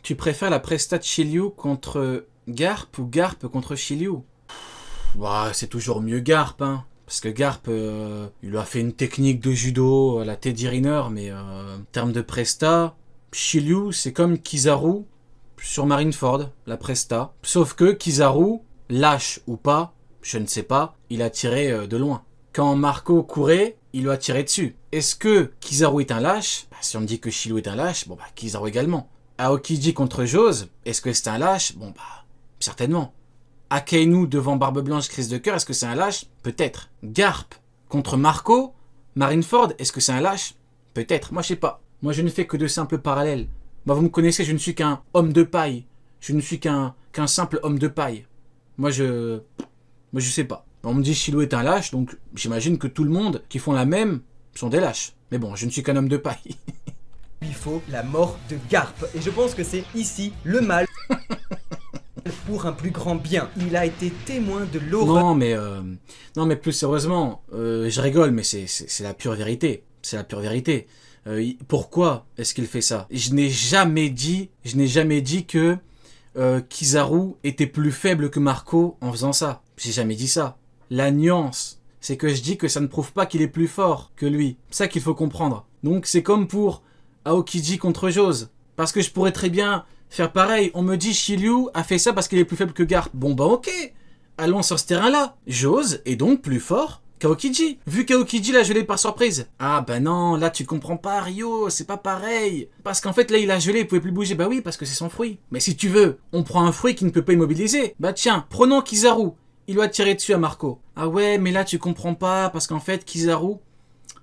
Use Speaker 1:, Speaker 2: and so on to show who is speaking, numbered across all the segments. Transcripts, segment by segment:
Speaker 1: Tu préfères la presta de Shiryu contre Garp ou Garp contre Shiryu? Bah, c'est toujours mieux Garp, hein. Parce que Garp, il lui a fait une technique de judo à la Teddy Riner, mais en termes de presta, Shiryu, c'est comme Kizaru sur Marineford, la presta. Sauf que Kizaru, lâche ou pas, je ne sais pas, il a tiré de loin. Quand Marco courait, il lui a tiré dessus. Est-ce que Kizaru est un lâche? Bah, si on me dit que Shiryu est un lâche, bon bah Kizaru également. Aokiji contre Jose, est-ce que c'est un lâche? Bon bah, certainement. Akainu devant Barbe Blanche, crise de cœur, est-ce que c'est un lâche? Peut-être. Garp contre Marco, Marineford, est-ce que c'est un lâche? Peut-être. Moi je sais pas. Moi je ne fais que de simples parallèles. Moi vous me connaissez, je ne suis qu'un homme de paille. Je ne suis qu'un simple homme de paille. Moi je sais pas. On me dit Shiryu est un lâche, donc j'imagine que tout le monde qui font la même sont des lâches. Mais bon, je ne suis qu'un homme de paille.
Speaker 2: Il faut la mort de Garp. Et je pense que c'est ici le mal pour un plus grand bien. Il a été témoin de l'horreur.
Speaker 1: Non mais plus sérieusement, je rigole, mais c'est la pure vérité. C'est la pure vérité. Pourquoi est-ce qu'il fait ça? Je n'ai jamais dit que Kizaru était plus faible que Marco en faisant ça. J'ai jamais dit ça. La nuance, c'est que je dis que ça ne prouve pas qu'il est plus fort que lui. C'est ça qu'il faut comprendre. Donc c'est comme pour Aokiji contre Jose. Parce que je pourrais très bien faire pareil. On me dit Shiryu a fait ça parce qu'il est plus faible que Garp. Bon bah ok. Allons sur ce terrain-là. Jose est donc plus fort qu'Aokiji. Vu qu'Aokiji l'a gelé par surprise. Ah bah non, là tu comprends pas Ryo, c'est pas pareil. Parce qu'en fait là il a gelé, il pouvait plus bouger. Bah oui, parce que c'est son fruit. Mais si tu veux, on prend un fruit qui ne peut pas immobiliser. Bah tiens, prenons Kizaru. Il doit tirer dessus à Marco. Ah ouais, mais là tu comprends pas, parce qu'en fait Kizaru...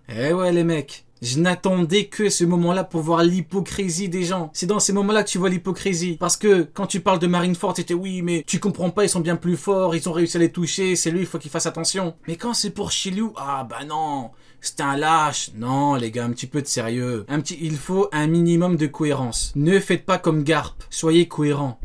Speaker 1: Eh ouais les mecs, je n'attendais que ce moment-là pour voir l'hypocrisie des gens. C'est dans ces moments-là que tu vois l'hypocrisie. Parce que quand tu parles de Marineford, c'était oui, mais tu comprends pas, ils sont bien plus forts, ils ont réussi à les toucher, c'est lui, il faut qu'il fasse attention. Mais quand c'est pour Shiryu, ah bah non, c'est un lâche. Non les gars, un petit peu de sérieux. Il faut un minimum de cohérence. Ne faites pas comme Garp, soyez cohérents.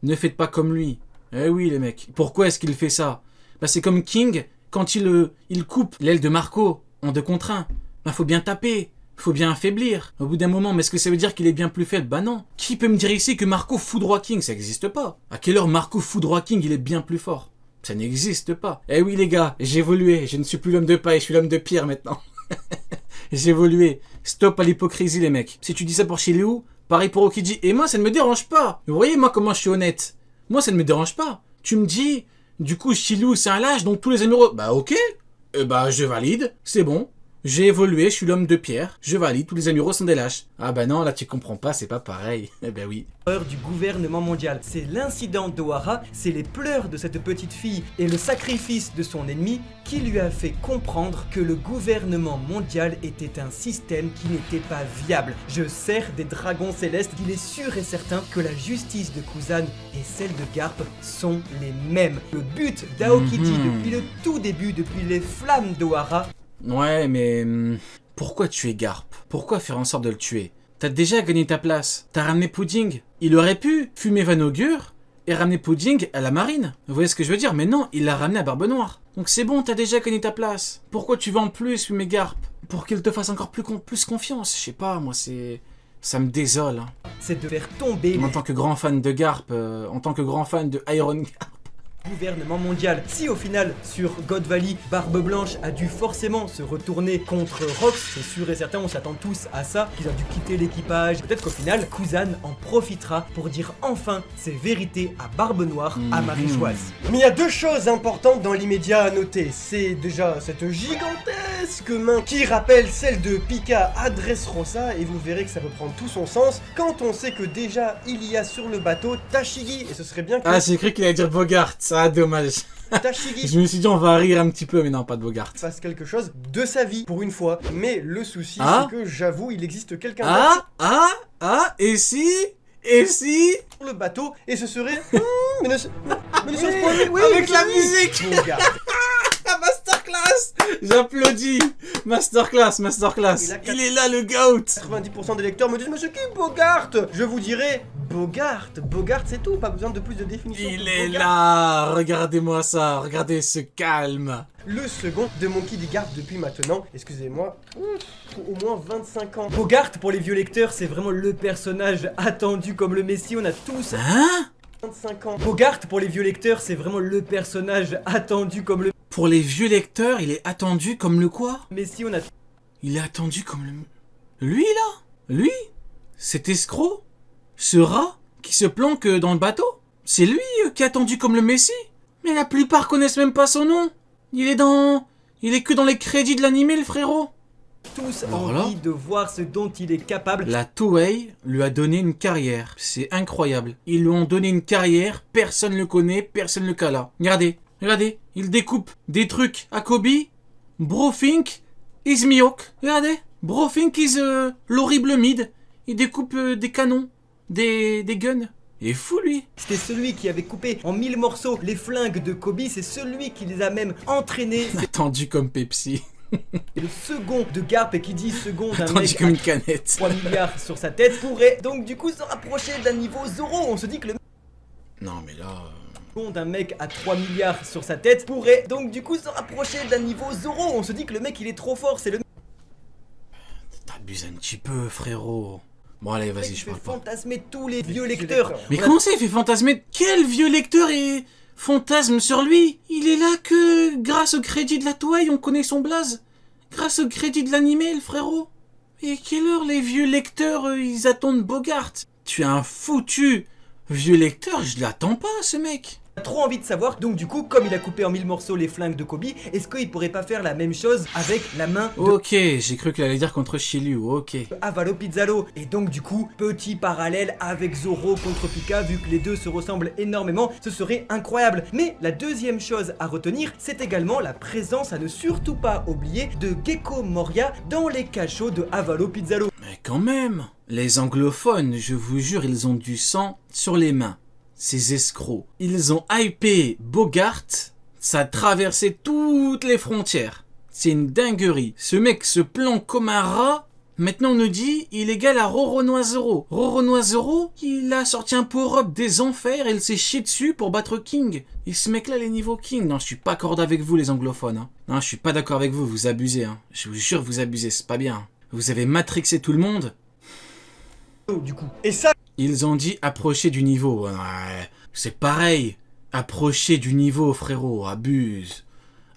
Speaker 1: Ne faites pas comme lui. Eh oui les mecs, pourquoi est-ce qu'il fait ça? Bah c'est comme King, quand il coupe l'aile de Marco en 2 contre 1. Bah faut bien taper, faut bien affaiblir. Au bout d'un moment, mais est-ce que ça veut dire qu'il est bien plus faible? Bah non. Qui peut me dire ici que Marco foudroie King? Ça n'existe pas. À quelle heure Marco foudroie King, il est bien plus fort? Ça n'existe pas. Eh oui les gars, j'ai évolué, je ne suis plus l'homme de paille, je suis l'homme de pierre maintenant. J'ai évolué. Stop à l'hypocrisie les mecs. Si tu dis ça pour Shiryu, pareil pour Aokiji. Et moi ça ne me dérange pas. Vous voyez moi comment je suis honnête. Moi, ça ne me dérange pas. Tu me dis, du coup, Shiryu, c'est un lâche, donc tous les amis... Bah, ok. Bah, je valide. C'est bon. J'ai évolué, je suis l'homme de pierre. Je valide, tous les amis sont des lâches. Ah bah non, là, tu comprends pas, c'est pas pareil. Eh ben oui.
Speaker 2: Du gouvernement mondial. C'est l'incident d'Ohara, c'est les pleurs de cette petite fille et le sacrifice de son ennemi qui lui a fait comprendre que le gouvernement mondial était un système qui n'était pas viable. Je sers des dragons célestes, il est sûr et certain que la justice de Kuzan et celle de Garp sont les mêmes. Le but d'Aokiji depuis le tout début, depuis les flammes d'Ohara...
Speaker 1: Ouais, mais... pourquoi tuer Garp? Pourquoi faire en sorte de le tuer? T'as déjà gagné ta place. T'as ramené Pudding. Il aurait pu fumer Van Augure et ramener Pudding à la marine. Vous voyez ce que je veux dire? Mais non, il l'a ramené à Barbe Noire. Donc c'est bon, t'as déjà gagné ta place. Pourquoi tu veux en plus fumer Garp? Pour qu'il te fasse encore plus confiance. Je sais pas, moi c'est... Ça me désole. Hein.
Speaker 2: C'est de faire tomber...
Speaker 1: En tant que grand fan de Garp, en tant que grand fan de Iron Garp,
Speaker 2: gouvernement mondial. Si au final sur God Valley, Barbe Blanche a dû forcément se retourner contre Rox, c'est sûr et certain, on s'attend tous à ça, qu'il a dû quitter l'équipage. Peut-être qu'au final, Kuzan en profitera pour dire enfin ses vérités à Barbe Noire, à Marie-Choise. Mais il y a 2 choses importantes dans l'immédiat à noter. C'est déjà cette gigantesque main qui rappelle celle de Pika à Dressrosa, et vous verrez que ça peut prendre tout son sens quand on sait que déjà il y a sur le bateau Tashigi, et ce serait bien que...
Speaker 1: Ah, j'ai cru qu'il allait dire Bogart. Ah, dommage.
Speaker 2: Tashigi.
Speaker 1: Je me suis dit on va rire un petit peu, mais non, pas de Bogart.
Speaker 2: Fasse quelque chose de sa vie pour une fois. Mais le souci, c'est que j'avoue, il existe quelqu'un d'autre.
Speaker 1: Et si
Speaker 2: sur le bateau, et ce serait... mais ne spoiler, oui,
Speaker 1: avec la musique. Masterclass. J'applaudis. Masterclass. Il est là le GOAT.
Speaker 2: 90% des lecteurs me disent mais c'est qui Bogart? Je vous dirais Bogart, c'est tout, pas besoin de plus de définition.
Speaker 1: Il
Speaker 2: que
Speaker 1: est
Speaker 2: Bogart.
Speaker 1: là. Regardez-moi ça. Regardez ce calme.
Speaker 2: Le second de Monkey D. Garp depuis maintenant, excusez-moi, au moins 25 ans. Bogart, pour les vieux lecteurs, c'est vraiment le personnage attendu comme le Messie, on a tous
Speaker 1: Hein?
Speaker 2: 25 ans. Bogart, pour les vieux lecteurs, c'est vraiment le personnage attendu comme le
Speaker 1: Pour les vieux lecteurs, il est attendu comme le quoi?
Speaker 2: Messie, on a
Speaker 1: Il est attendu comme le... Lui, là? Lui? Cet escroc? Ce rat qui se planque dans le bateau? C'est lui qui est attendu comme le Messie? Mais la plupart connaissent même pas son nom. Il est que dans les crédits de l'animé, le frérot.
Speaker 2: tous
Speaker 1: Alors là,
Speaker 2: envie de voir ce dont il est capable.
Speaker 1: la Toei lui a donné une carrière. C'est incroyable. Ils lui ont donné une carrière, personne le connaît, personne le cala. Regardez, il découpe des trucs à Kobe. Brofink is Mihawk. Regardez, Brofink is l'horrible mid. Il découpe des canons, des guns. Il est fou, lui.
Speaker 2: C'était celui qui avait coupé en 1000 morceaux les flingues de Kobe, c'est celui qui les a même entraînés.
Speaker 1: Attendu comme Pepsi.
Speaker 2: C'est le second de Garp, et qui dit second d'un
Speaker 1: Attendu
Speaker 2: mec
Speaker 1: comme
Speaker 2: à
Speaker 1: une canette.
Speaker 2: 3 milliards sur sa tête pourrait donc du coup se rapprocher d'un niveau Zoro. On se dit que le
Speaker 1: Non, mais là...
Speaker 2: second d'un mec à 3 milliards sur sa tête pourrait donc du coup se rapprocher d'un niveau Zoro. On se dit que le mec il est trop fort, c'est le
Speaker 1: T'abuses un petit peu, frérot. Bon, allez,
Speaker 2: mec
Speaker 1: vas-y,
Speaker 2: qui
Speaker 1: je
Speaker 2: fait
Speaker 1: parle pas.
Speaker 2: fantasmer tous les vieux lecteurs.
Speaker 1: Mais
Speaker 2: On a
Speaker 1: comment ça, il fait fantasmer? Quel vieux lecteur et fantasme sur lui? Il est là que grâce au crédit de la Toei, on connaît son blaze. Grâce au crédit de l'animé, le frérot. Et quelle heure les vieux lecteurs, ils attendent Bogart? Tu es un foutu vieux lecteur, je l'attends pas, ce mec.
Speaker 2: trop envie de savoir, donc du coup, comme il a coupé en 1000 morceaux les flingues de Kobe, est-ce qu'il pourrait pas faire la même chose avec la main de
Speaker 1: Ok, j'ai cru qu'il allait dire contre Shiryu, ok.
Speaker 2: Avalo Pizzalo? Et donc du coup, petit parallèle avec Zoro contre Pika, vu que les deux se ressemblent énormément, ce serait incroyable. Mais la deuxième chose à retenir, c'est également la présence à ne surtout pas oublier de Gecko Moria dans les cachots de Avalo Pizzalo.
Speaker 1: Mais quand même, les anglophones, je vous jure, ils ont du sang sur les mains. Ces escrocs. Ils ont hypé Bogart, ça a traversé toutes les frontières. C'est une dinguerie. Ce mec se planque comme un rat. Maintenant on nous dit, il est égal à Roronoa Zoro. Roronoa Zoro, il a sorti un power-up des enfers et il s'est chié dessus pour battre King. Et ce mec-là, les niveaux King. Non, je suis pas d'accord avec vous, les anglophones. Hein. Non, je suis pas d'accord avec vous, vous abusez. Hein. Je vous jure, vous abusez, c'est pas bien. Vous avez matrixé tout le monde.
Speaker 2: Du coup. Et ça,
Speaker 1: Ils ont dit approcher du niveau. Ouais, c'est pareil. Approcher du niveau, frérot. Abuse.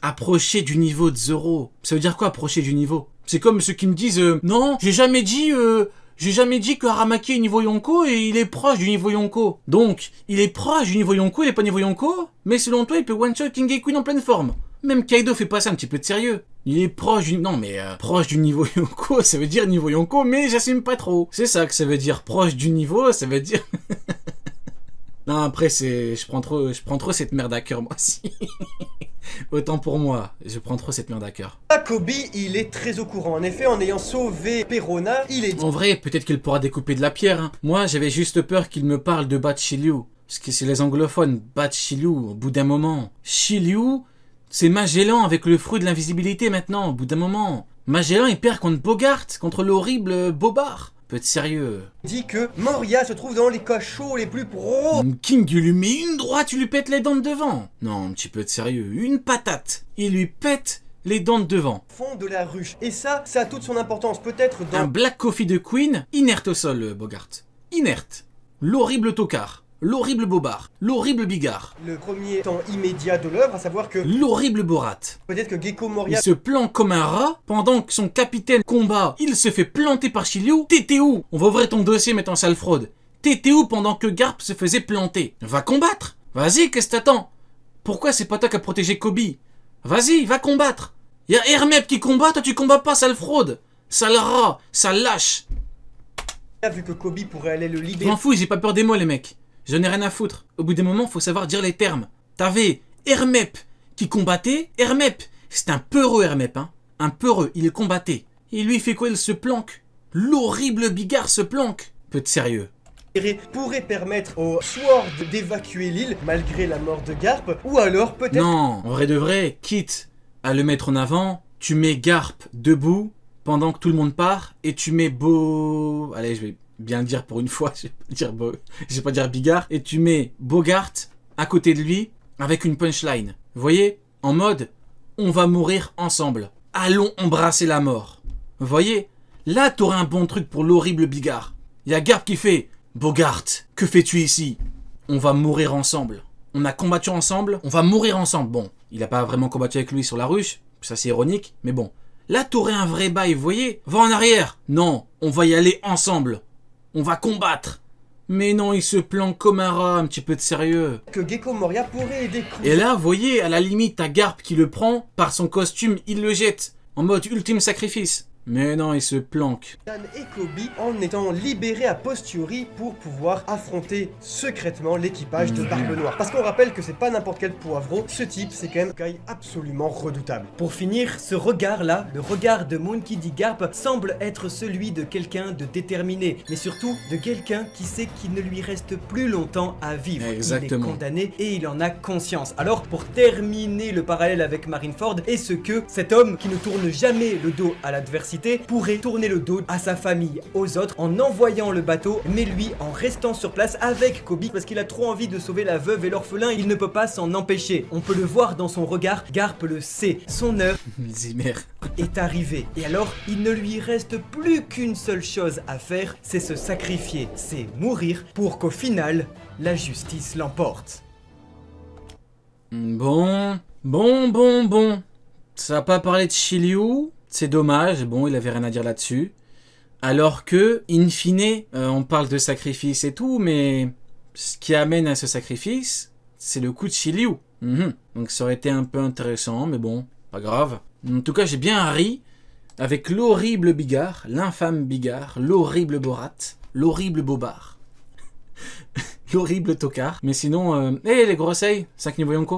Speaker 1: Approcher du niveau de Zoro. Ça veut dire quoi, approcher du niveau? C'est comme ceux qui me disent non, j'ai jamais dit que Aramaki est niveau Yonko et il est proche du niveau Yonko. Donc, il est proche du niveau Yonko, il est pas niveau Yonko, mais selon toi, il peut one-shot King Queen en pleine forme. Même Kaido fait pas ça, un petit peu de sérieux. Il est proche du... Non mais proche du niveau Yonko, ça veut dire niveau Yonko, mais j'assume pas trop. C'est ça que ça veut dire, proche du niveau, ça veut dire... Non, après, je prends trop cette merde à cœur, moi aussi. Autant pour moi, je prends trop cette merde à cœur.
Speaker 2: Kobe, il est très au courant. En effet, en ayant sauvé Perona, il est...
Speaker 1: En vrai, peut-être qu'il pourra découper de la pierre. Hein. Moi, j'avais juste peur qu'il me parle de Bat Shiryu. Parce que c'est les anglophones, Bat Shiryu, au bout d'un moment. Shiryu, c'est Magellan avec le fruit de l'invisibilité maintenant, au bout d'un moment. Magellan, il perd contre Bogart, contre l'horrible Bobard. Peu de sérieux.
Speaker 2: dit que Moria se trouve dans les cachots les plus pros.
Speaker 1: King, il lui met une droite, tu lui pètes les dents de devant. Non, un petit peu de sérieux. Une patate. Il lui pète les dents de devant.
Speaker 2: Fond de la ruche. Et ça a toute son importance. Peut-être dans...
Speaker 1: Un Black Coffee de Queen, inerte au sol, Bogart. Inerte. L'horrible tocard. L'horrible Bobard. L'horrible Bigard.
Speaker 2: le premier temps immédiat de l'œuvre, à savoir que
Speaker 1: L'horrible Borat.
Speaker 2: peut-être que Gecko
Speaker 1: Il
Speaker 2: Moria...
Speaker 1: se plante comme un rat pendant que son capitaine combat. Il se fait planter par Shiryu. T'étais où? On va ouvrir ton dossier maintenant, sale fraude. T'étais où pendant que Garp se faisait planter? Va combattre. Vas-y, qu'est-ce que t'attends? Pourquoi c'est pas toi qui as protégé Kobe? Vas-y, va combattre. Y'a Hermep qui combat, toi tu combats pas, sale fraude. Sale rat, sale lâche.
Speaker 2: vu que Kobe pourrait aller le
Speaker 1: Je m'en
Speaker 2: libérer...
Speaker 1: fous, j'ai pas peur des mots, les mecs. J'en ai rien à foutre. Au bout des moments, faut savoir dire les termes. T'avais Hermep qui combattait. Hermep, c'est un peureux Hermep, hein. Un peureux, il combattait. Et lui, il fait quoi? Il se planque. L'horrible Bigard se planque. Peu de sérieux.
Speaker 2: pourrait permettre au Sword d'évacuer l'île malgré la mort de Garp, ou alors peut-être...
Speaker 1: Non, en vrai de vrai, quitte à le mettre en avant, tu mets Garp debout pendant que tout le monde part et tu mets Allez, je vais bien le dire pour une fois, je vais pas dire Bigard, et tu mets Bogart à côté de lui avec une punchline. Vous voyez, en mode, on va mourir ensemble. Allons embrasser la mort. Vous voyez, là t'aurais un bon truc pour l'horrible Bigard. Il y a Garp qui fait, Bogart, que fais-tu ici? On va mourir ensemble. On a combattu ensemble, on va mourir ensemble. Bon, il a pas vraiment combattu avec lui sur la ruche, ça c'est ironique, mais bon. Là t'aurais un vrai bail, vous voyez? Va en arrière. Non, on va y aller ensemble. On va combattre. Mais non, il se planque comme un rat, un petit peu de sérieux.
Speaker 2: Que Gecko Moria pourrait aider Kuzan.
Speaker 1: Et là, vous voyez, à la limite, t'as Garp qui le prend, par son costume, il le jette. En mode ultime sacrifice. Mais non, il se planque.
Speaker 2: Et Kobe en étant libérés a posteriori pour pouvoir affronter secrètement l'équipage de Barbe Noire. Parce qu'on rappelle que c'est pas n'importe quel poivreau, ce type c'est quand même un gars absolument redoutable. Pour finir, ce regard-là, le regard de Monkey D. Garp, semble être celui de quelqu'un de déterminé, mais surtout de quelqu'un qui sait qu'il ne lui reste plus longtemps à vivre.
Speaker 1: Exactement.
Speaker 2: Il est condamné et il en a conscience. Alors, pour terminer le parallèle avec Marineford, est-ce que cet homme qui ne tourne jamais le dos à l'adversité pourrait tourner le dos à sa famille, aux autres, en envoyant le bateau, mais lui en restant sur place avec Kobe parce qu'il a trop envie de sauver la veuve et l'orphelin, il ne peut pas s'en empêcher. On peut le voir dans son regard, Garp le sait, son heure
Speaker 1: Zimmer.
Speaker 2: est arrivée. Et alors, il ne lui reste plus qu'une seule chose à faire, c'est se sacrifier, c'est mourir pour qu'au final, la justice l'emporte.
Speaker 1: Bon. Ça va pas parler de Shiryu. C'est dommage, bon, il avait rien à dire là-dessus. Alors que, in fine, on parle de sacrifice et tout, mais ce qui amène à ce sacrifice, c'est le coup de Shiryu. Donc ça aurait été un peu intéressant, mais bon, pas grave. En tout cas, j'ai bien ri avec l'horrible Bigard, l'infâme Bigard, l'horrible Borat, l'horrible Bobard, l'horrible Tocard. Mais sinon, les grosseilles, 5 niveaux Yonko.